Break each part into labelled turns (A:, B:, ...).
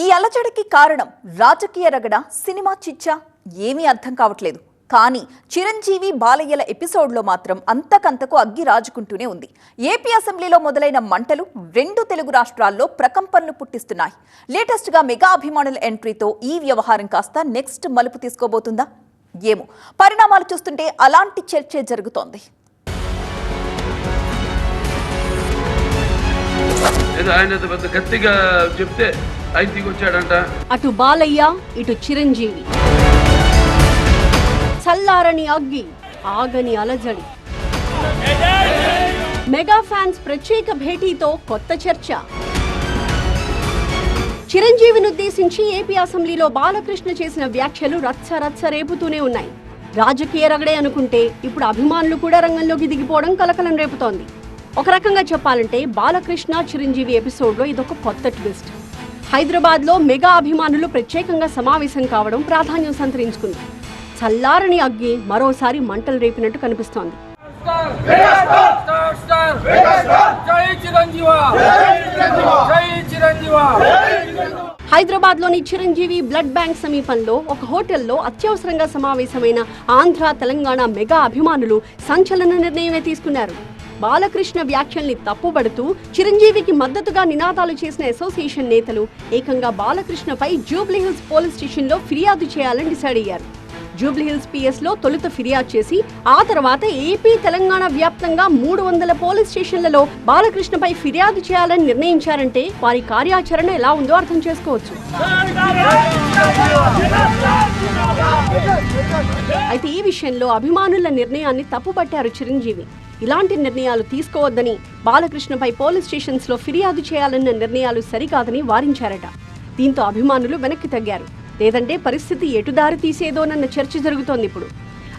A: ఈ అలజడికి కారణం రాజకీయ రగడ, సినిమా చిచ్చా ఏమీ అర్థం కావట్లేదు. కానీ చిరంజీవి బాలయ్యల ఎపిసోడ్లో మాత్రం అంతకంతకు అగ్గి రాజుకుంటూనే ఉంది. ఏపీ అసెంబ్లీలో మొదలైన మంటలు రెండు తెలుగు రాష్ట్రాల్లో ప్రకంపనలు పుట్టిస్తున్నాయి. లేటెస్ట్గా మెగా అభిమానుల ఎంట్రీతో ఈ వ్యవహారం కాస్త నెక్స్ట్ మలుపు తీసుకోబోతుందా? ఏమో, పరిణామాలు చూస్తుంటే అలాంటి చర్చే జరుగుతోంది.
B: అటు బాలయ్య, ఇటు చిరంజీవి, చల్లారని అగ్గి, ఆగని అలజడి. మెగా ఫ్యాన్స్ ప్రత్యేక భేటీతో కొత్త చర్చ. చిరంజీవిని ఉద్దేశించి ఏపీ అసెంబ్లీలో బాలకృష్ణ చేసిన వ్యాఖ్యలు రచ్చ రేపుతూనే ఉన్నాయి. రాజకీయ రగడే అనుకుంటే ఇప్పుడు అభిమానులు కూడా రంగంలోకి దిగిపోవడం కలకలం రేపుతోంది. ఒక రకంగా చెప్పాలంటే బాలకృష్ణ చిరంజీవి ఎపిసోడ్లో ఇదొక కొత్త ట్విస్ట్. హైదరాబాద్లో మెగా అభిమానులు ప్రత్యేకంగా సమావేశం కావడం ప్రాధాన్యం సంతరించుకుంది. చల్లారని అగ్గి మరోసారి మంటలు రేపినట్టు కనిపిస్తోంది. హైదరాబాద్ లోని చిరంజీవి బ్లడ్ బ్యాంక్ సమీపంలో ఒక హోటల్లో అత్యవసరంగా సమావేశమైన ఆంధ్ర, తెలంగాణ మెగా అభిమానులు సంచలన నిర్ణయమే తీసుకున్నారు. బాలకృష్ణ వ్యాఖ్యల్ని తప్పుబడుతూ చిరంజీవికి మద్దతుగా నినాదాలు చేసిన అసోసియేషన్ నేతలు ఏకంగా బాలకృష్ణపై జూబ్లీహిల్స్ పోలీస్ స్టేషన్లో ఫిర్యాదు చేయాలని డిసైడ్ అయ్యారు. జూబ్లీహిల్స్ పిఎస్ లో తొలుత ఫిర్యాదు చేసి ఆ తర్వాత ఏపీ, తెలంగాణ వ్యాప్తంగా 300 పోలీస్ స్టేషన్లలో బాలకృష్ణపై ఫిర్యాదు చేయాలని నిర్ణయించారంటే వారి కార్యాచరణ ఎలా ఉందో అర్థం చేసుకోవచ్చు. అయితే ఈ విషయంలో అభిమానుల నిర్ణయాన్ని తప్పుపట్టారు చిరంజీవి. ఇలాంటి నిర్ణయాలు తీసుకోవద్దని, బాలకృష్ణపై పోలీస్ స్టేషన్స్ లో ఫిర్యాదు చేయాలన్న నిర్ణయాలు సరికాదని వారించారట. దీంతో అభిమానులు వెనక్కి తగ్గారు. లేదంటే పరిస్థితి ఎటుదారి తీసేదోనన్న చర్చ జరుగుతోంది ఇప్పుడు.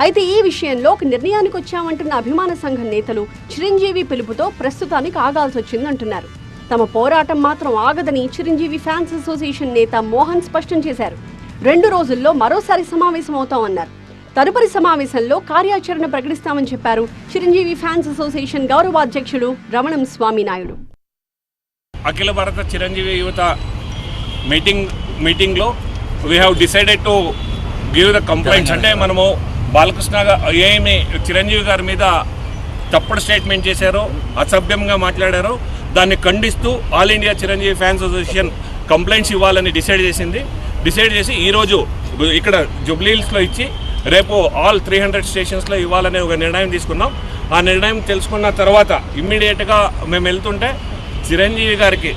B: అయితే ఈ విషయంలో ఒక నిర్ణయానికి వచ్చామంటున్న అభిమాన సంఘం నేతలు చిరంజీవి పిలుపుతో ప్రస్తుతానికి ఆగాల్సి వచ్చిందంటున్నారు. తమ పోరాటం మాత్రం ఆగదని చిరంజీవి ఫ్యాన్స్ అసోసియేషన్ నేత మోహన్ స్పష్టం చేశారు. 2 రోజుల్లో మరోసారి సమావేశం అవుతామన్నారు. తదుపరి సమావేశంలో కార్యాచరణ ప్రకటిస్తామని చెప్పారు చిరంజీవి ఫ్యాన్స్ అసోసియేషన్ గౌరవాధ్యక్షుడు రమణం స్వామినాయుడు.
C: అఖిల భారత చిరంజీవి యువత మీటింగ్లో we have decided to give the complaints. అంటే మనము బాలకృష్ణ ఏమి చిరంజీవి గారి మీద తప్పుడు స్టేట్మెంట్ చేశారో, అసభ్యంగా మాట్లాడారో దాన్ని ఖండిస్తూ all India Chiranjeevi fans association complaints ఇవ్వాలని డిసైడ్ చేసి ఈరోజు ఇక్కడ జూబ్లీహిల్స్లో ఇచ్చి రేపు ఆల్ 300 స్టేషన్స్లో ఇవ్వాలనే ఒక నిర్ణయం తీసుకున్నాం. ఆ నిర్ణయం తెలుసుకున్న తర్వాత ఇమ్మీడియట్గా మేము వెళ్తుంటే చిరంజీవి గారికి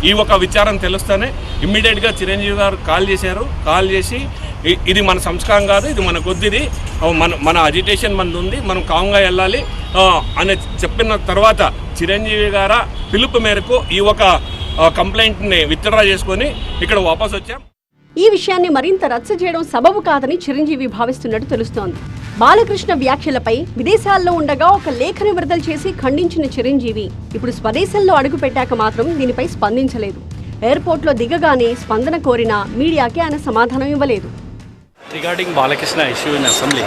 C: ఈ ఒక విచారం తెలుస్తూనే ఇమ్మీడియట్గా చిరంజీవి గారు కాల్ చేసి ఇది మన సంస్కారం కాదు, ఇది మన కొద్దిది, మన అజిటేషన్ మనది ఉంది, మనం కామ్గా వెళ్ళాలి అని చెప్పిన తర్వాత చిరంజీవి గారు పిలుపు మేరకు ఈ ఒక కంప్లైంట్ని విత్డ్రా చేసుకొని ఇక్కడ వాపస్ వచ్చాం.
B: ఈ విషయాన్ని మరింత రచ్చ చేయడం సబబు కాదని చిరంజీవి భావిస్తున్నట్టు తెలుస్తోంది. బాలకృష్ణ వ్యాఖ్యలపై విదేశాల్లో ఉండగా ఒక లేఖను విడుదల చేసి ఖండించిన చిరంజీవి ఇప్పుడు స్వదేశంలో అడుగు పెట్టాక మాత్రం దీనిపై స్పందించలేదు. ఎయిర్పోర్ట్లో దిగగానే స్పందన కోరిన మీడియాకి ఆయన సమాధానం ఇవ్వలేదు.
D: Regarding Balakrishna issue in assembly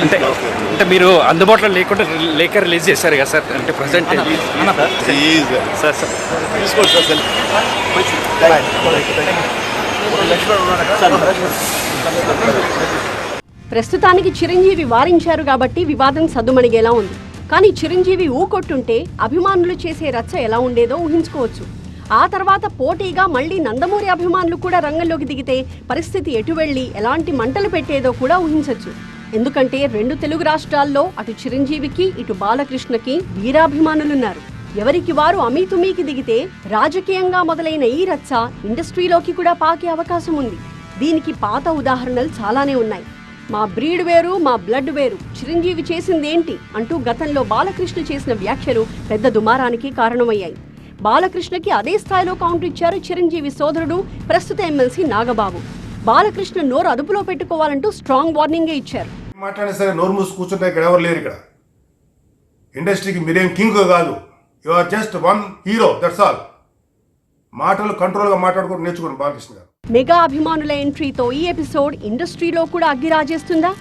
D: అంటే మీరు అందుబాటులో లేకుండా లేఖ రిలీజ్ చేశారు కదా సార్, అంటే ప్రజెంట్
B: ప్రస్తుతానికి చిరంజీవి వారించారు కాబట్టి వివాదం సద్దుమణిగేలా ఉంది. కానీ చిరంజీవి ఊకొట్టుంటే అభిమానులు చేసే రచ్చ ఎలా ఉండేదో ఊహించుకోవచ్చు. ఆ తర్వాత పోటీగా మళ్లీ నందమూరి అభిమానులు కూడా రంగంలోకి దిగితే పరిస్థితి ఎటు వెళ్లి ఎలాంటి మంటలు పెట్టేదో కూడా ఊహించొచ్చు. ఎందుకంటే 2 తెలుగు రాష్ట్రాల్లో అటు చిరంజీవికి, ఇటు బాలకృష్ణకి వీరాభిమానులున్నారు. ఎవరికి వారు అమీతుమీకి దిగితే రాజకీయంగా మొదలైన ఈ రచ్చ ఇండస్ట్రీలోకి కూడా పాకే అవకాశం ఉంది. దీనికి పాత ఉదాహరణలు చాలానే ఉన్నాయి. మా బ్రీడ్ వేరు, మా బ్లడ్ వేరు, చిరంజీవి చేసిందేంటి అంటూ గతంలో బాలకృష్ణ చేసిన వ్యాఖ్యలు పెద్ద దుమారానికి కారణమయ్యాయి. బాలకృష్ణకి అదే స్థాయిలో కౌంటర్ ఇచ్చారు చిరంజీవి సోదరుడు, ప్రస్తుత ఎమ్మెల్సీ నాగబాబు. బాలకృష్ణ నోరు అదుపులో పెట్టుకోవాలంటూ స్ట్రాంగ్ వార్నింగే ఇచ్చారు.
E: మాట్లాడే సరే నోరు మూసి కూర్చుంటే ఇక్కడ ఎవరు లేరు. ఇక్కడ ఇండస్ట్రీకి మీరేం కింగ్ కాదు, you are just one hero, that's all. మాటలు కంట్రోల్గా మాట్లాడుకుంటూ నేర్చుకోండి బాలకృష్ణ గారు.
B: మెగా అభిమానుల ఎంట్రీతో ఈ ఎపిసోడ్ ఇండస్ట్రీలో కూడా అగ్గి రాజేస్తుందా?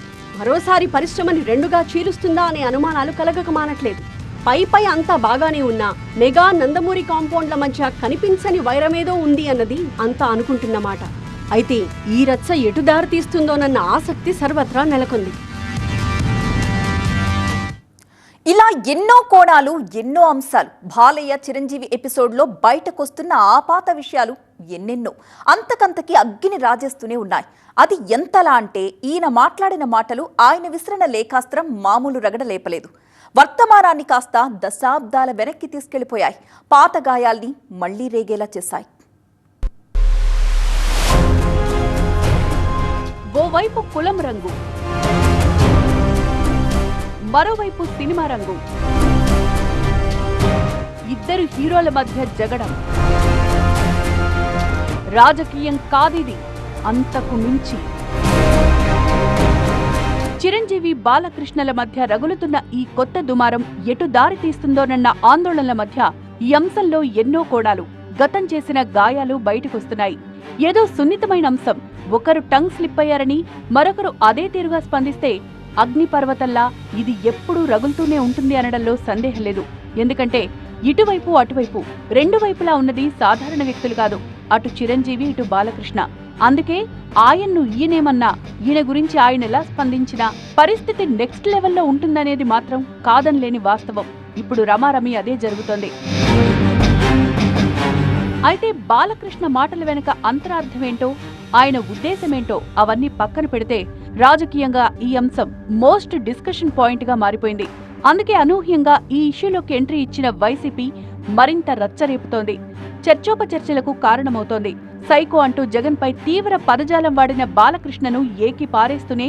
B: మరోసారి పరిశ్రమని 2గా చీలుస్తుందా అనే అనుమానాలు కలగక మానట్లేదు. పై అంతా బాగానే ఉన్నా మెగా నందమూరి కాంపౌండ్ల మధ్య కనిపించని వైరమేదో ఉంది అన్నది అంతా అనుకుంటున్నమాట. అయితే ఈ రచ్చ ఎటు దారి తీస్తుందోనన్న ఆసక్తి సర్వత్రా నెలకొంది.
A: ఇలా ఎన్నో కోణాలు, ఎన్నో అంశాలు బాలయ్య చిరంజీవి ఎపిసోడ్లో బయటకొస్తున్న ఆపాత విషయాలు ఎన్నెన్నో అంతకంతకి అగ్గిని రాజేస్తూనే ఉన్నాయి. అది ఎంతలా అంటే ఈయన మాట్లాడిన మాటలు, ఆయన విసిరిన లేఖాస్త్రం మామూలు రగడ లేపలేదు. వర్తమానాన్ని కాస్త దశాబ్దాల వెనక్కి తీసుకెళ్లిపోయాయి. పాత గాయాల్ని మళ్లీ రేగేలా చేశాయి.
F: ఓవైపు కులం రంగు, మరోవైపు సినిమా రంగు, ఇద్దరు హీరోల మధ్య జగడం. రాజకీయం కాదిది, అంతకు మించి. చిరంజీవి బాలకృష్ణల మధ్య రగులుతున్న ఈ కొత్త దుమారం ఎటు దారి తీస్తుందోనన్న ఆందోళనల మధ్య ఈ అంశంలో ఎన్నో కోణాలు, గతం చేసిన గాయాలు బయటకొస్తున్నాయి. ఏదో సున్నితమైన అంశం, ఒకరు టంగ్ స్లిప్ అయ్యారని మరొకరు అదే తీరుగా స్పందిస్తే అగ్నిపర్వతంలా ఇది ఎప్పుడూ రగులుతూనే ఉంటుంది అనడంలో సందేహం లేదు. ఎందుకంటే ఇటువైపు అటువైపు రెండు వైపులా ఉన్నది సాధారణ వ్యక్తులు కాదు, అటు చిరంజీవి ఇటు బాలకృష్ణ. అందుకే ఆయన్ను ఈయనేమన్నా, ఈయన గురించి ఆయన ఎలా స్పందించినా పరిస్థితి నెక్స్ట్ లెవెల్లో ఉంటుందనేది మాత్రం కాదనలేని వాస్తవం. ఇప్పుడు రమారమి అదే జరుగుతోంది. అయితే బాలకృష్ణ మాటల వెనుక అంతరార్థమేంటో, ఆయన ఉద్దేశమేంటో అవన్నీ పక్కన పెడితే రాజకీయంగా ఈ అంశం మోస్ట్ డిస్కషన్ పాయింట్ గా మారిపోయింది. అందుకే అనూహ్యంగా ఈ ఇష్యూలోకి ఎంట్రీ ఇచ్చిన వైసీపీ మరింత రచ్చరేపుతోంది, చర్చోపచర్చలకు కారణమవుతోంది. సైకో అంటూ జగన్ పై తీవ్ర పదజాలం వాడిన బాలకృష్ణను ఏకి పారేస్తూనే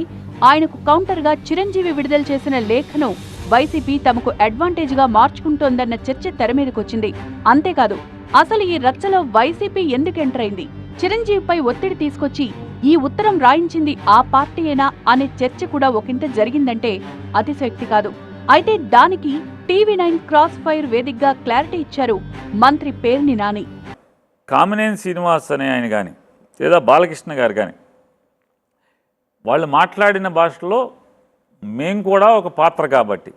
F: ఆయనకు కౌంటర్ గా చిరంజీవి విడుదల చేసిన లేఖను వైసీపీ తమకు అడ్వాంటేజ్ గా మార్చుకుంటోందన్న చర్చ తెరమీదకొచ్చింది. అంతేకాదు, అసలు ఈ రచ్చలో వైసీపీ ఎందుకు ఎంటర్ అయింది, చిరంజీవిపై ఒత్తిడి తీసుకొచ్చి ఈ ఉత్తరం రాయించింది ఆ పార్టీయేనా అనే చర్చ కూడా ఒకంత జరిగిందంటే అతిశయోక్తి కాదు. అయితే దానికి TV9 క్రాస్ ఫైర్ వేదికగా క్లారిటీ ఇచ్చారు మంత్రి పేర్ని నాని.
G: కామినేని శ్రీనివాస్ అనే ఆయన కానీ లేదా బాలకృష్ణ గారు కానీ వాళ్ళు మాట్లాడిన భాషలో మేము కూడా ఒక పాత్ర కాబట్టి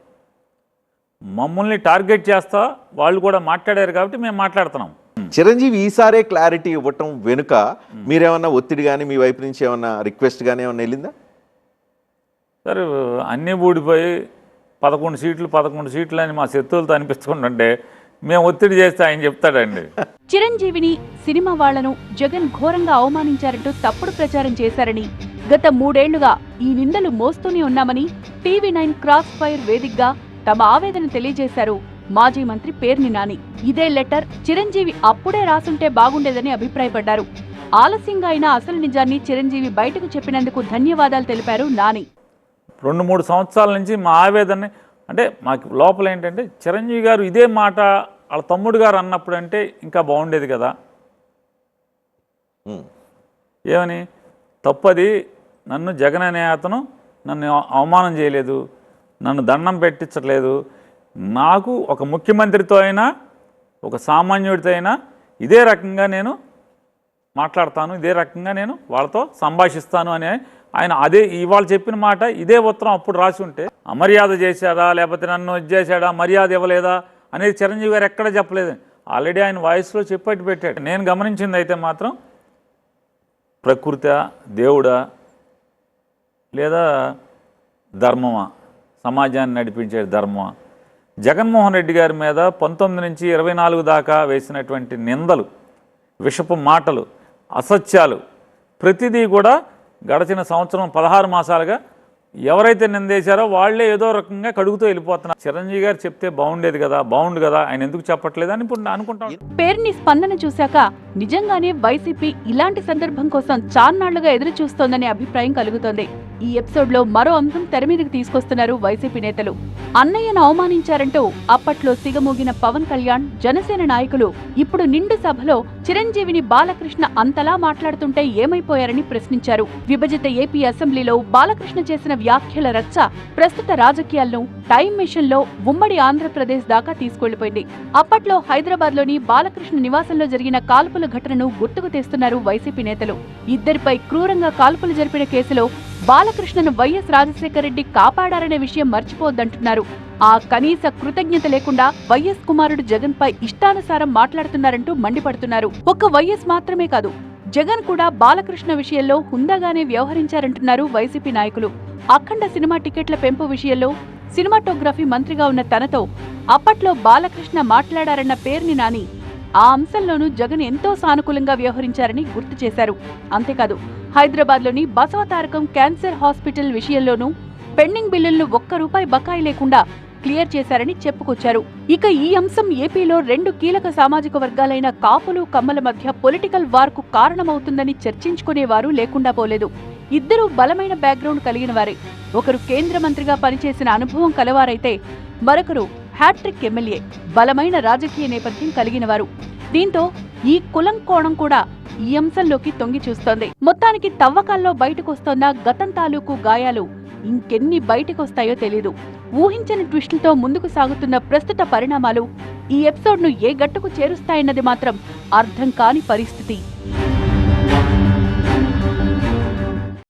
G: మమ్మల్ని టార్గెట్ చేస్తా వాళ్ళు కూడా మాట్లాడారు కాబట్టి మేము మాట్లాడుతున్నాం.
H: చిరంజీవి ఈసారే క్లారిటీ ఇవ్వటం వెనుక మీరేమన్నా ఒత్తిడి కానీ మీ వైపు నుంచి ఏమన్నా రిక్వెస్ట్ కానీ ఏమన్నా వెళ్ళిందా?
G: సరే, అన్నీ ఊడిపోయి 11 సీట్లు అని మా శత్రువులతో అనిపించుకుంటుంటే మేము ఒత్తిడి చేస్తే ఆయన చెప్తాడండి.
F: చిరంజీవిని, సినిమా వాళ్లను జగన్ ఘోరంగా అవమానించారంటూ తప్పుడు ప్రచారం చేశారని, గత 3 ఏళ్లుగా ఈ నిందలు మోస్తూనే ఉన్నామని TV9 క్రాస్ ఫైర్ వేదికగా తమ ఆవేదన తెలియజేశారు మాజీ మంత్రి పేర్ని నాని. ఇదే లెటర్ చిరంజీవి అప్పుడే రాసుంటే బాగుండేదని అభిప్రాయపడ్డారు. ఆలస్యంగా అయినా అసలు నిజాన్ని చిరంజీవి బయటకు చెప్పినందుకు ధన్యవాదాలు తెలిపారు నాని.
G: 2-3 సంవత్సరాల నుంచి మా ఆవేదన అంటే మాకు లోపల ఏంటంటే చిరంజీవి గారు ఇదే మాట వాళ్ళ తమ్ముడు గారు అన్నప్పుడు అంటే ఇంకా బాగుండేది కదా. ఏమని తప్పది, నన్ను జగన్ అనే అతను నన్ను అవమానం చేయలేదు, నన్ను దండం పెట్టించట్లేదు, నాకు ఒక ముఖ్యమంత్రితో అయినా ఒక సామాన్యుడితో అయినా ఇదే రకంగా నేను మాట్లాడతాను, ఇదే రకంగా నేను వాళ్ళతో సంభాషిస్తాను అనే ఆయన అదే ఇవాళ చెప్పిన మాట ఇదే ఉత్తరం అప్పుడు రాసి ఉంటే అమర్యాద చేశాడా లేకపోతే నన్ను ఇది చేశాడా, మర్యాద ఇవ్వలేదా అనేది చిరంజీవి గారు ఎక్కడ చెప్పలేదు. ఆల్రెడీ ఆయన వాయిస్లో చెప్పేట్టు పెట్టాడు. నేను గమనించింది అయితే మాత్రం ప్రకృతి, దేవుడా లేదా ధర్మమా, సమాజాన్ని నడిపించే ధర్మమా, జగన్మోహన్ రెడ్డి గారి మీద 19 నుంచి 24 దాకా వేసినటువంటి నిందలు, విషపు మాటలు, అసత్యాలు ప్రతిదీ కూడా గడిచిన సంవత్సరం 16 మాసాలుగా ఎవరైతే నిందేశారో వాళ్లే ఏదో రకంగా కడుగుతూ వెళ్ళిపోతున్నారు. చిరంజీవి గారు చెప్తే బాగుండేది కదా, బాగుండు కదా, ఆయన ఎందుకు చెప్పట్లేదు అని ఇప్పుడు అనుకుంటాం.
F: పేరుని స్పందన చూశాక నిజంగానే వైసీపీ ఇలాంటి సందర్భం కోసం చాన్నాళ్లుగా ఎదురు చూస్తోందనే అభిప్రాయం కలుగుతోంది. ఈ ఎపిసోడ్ లో మరో అంశం తెర మీదకి తీసుకొస్తున్నారు వైసీపీ నేతలు. అన్నయ్యను అవమానించారంటూ అప్పట్లో సిగమోగిన పవన్ కళ్యాణ్, జనసేన నాయకులు ఇప్పుడు నిండు సభలో చిరంజీవిని బాలకృష్ణ అంతలా మాట్లాడుతుంటే ఏమైపోయారని ప్రశ్నించారు. విభజిత ఏపీ అసెంబ్లీలో బాలకృష్ణ చేసిన వ్యాఖ్యల రచ్చ ప్రస్తుత రాజకీయాలను టైం మిషన్ లో ఉమ్మడి ఆంధ్రప్రదేశ్ దాకా తీసుకెళ్లిపోయింది. అప్పట్లో హైదరాబాద్ లోని బాలకృష్ణ నివాసంలో జరిగిన కాల్పుల ఘటనను గుర్తుకు తెస్తున్నారు వైసీపీ నేతలు. ఇద్దరిపై క్రూరంగా కాల్పులు జరిపిన కేసులో బాలకృష్ణను వైఎస్ రాజశేఖర రెడ్డి కాపాడారనే విషయం మర్చిపోవద్దంటున్నారు. ఆ కనీస కృతజ్ఞత లేకుండా వైఎస్ కుమారుడు జగన్ పై ఇష్టానుసారం మాట్లాడుతున్నారంటూ మండిపడుతున్నారు. ఒక్క వైఎస్ మాత్రమే కాదు, జగన్ కూడా బాలకృష్ణ విషయంలో హుందాగానే వ్యవహరించారంటున్నారు వైసీపీ నాయకులు. అఖండ సినిమా టికెట్ల పెంపు విషయంలో సినిమాటోగ్రఫీ మంత్రిగా ఉన్న తనతో అప్పట్లో బాలకృష్ణ మాట్లాడారన్న పేరుని నాని ఆ అంశంలోనూ జగన్ ఎంతో సానుకూలంగా వ్యవహరించారని గుర్తు చేశారు. అంతేకాదు, హైదరాబాద్లోని బసవతారకం క్యాన్సర్ హాస్పిటల్ విషయంలోనూ పెండింగ్ బిల్లులను ₹1 బకాయి లేకుండా క్లియర్ చేశారని చెప్పుకొచ్చారు. ఇక ఈ అంశం ఏపీలో 2 కీలక సామాజిక వర్గాలైన కాపులు కమ్మల మధ్య పొలిటికల్ వార్ కు కారణమవుతుందని చర్చించుకునేవారు లేకుండా పోలేదు. ఇద్దరూ బలమైన బ్యాక్గ్రౌండ్ కలిగిన వారే. ఒకరు కేంద్ర మంత్రిగా పనిచేసిన అనుభవం కలవారైతే మరొకరు హ్యాట్రిక్ ఎమ్మెల్యే, బలమైన రాజకీయ నేపథ్యం కలిగిన వారు. దీంతో ఈ కులం కోణం కూడా ఈ అంశంలోకి తొంగి చూస్తోంది. మొత్తానికి తవ్వకాల్లో బయటకొస్తోన్న గతం తాలూకు గాయాలు ఇంకెన్ని బయటకొస్తాయో తెలీదు. ఊహించని ట్విస్టులతో ముందుకు సాగుతున్న ప్రస్తుత పరిణామాలు ఈ ఎపిసోడ్ను ఏ గట్టుకు చేరుస్తాయన్నది మాత్రం అర్థం కాని పరిస్థితి.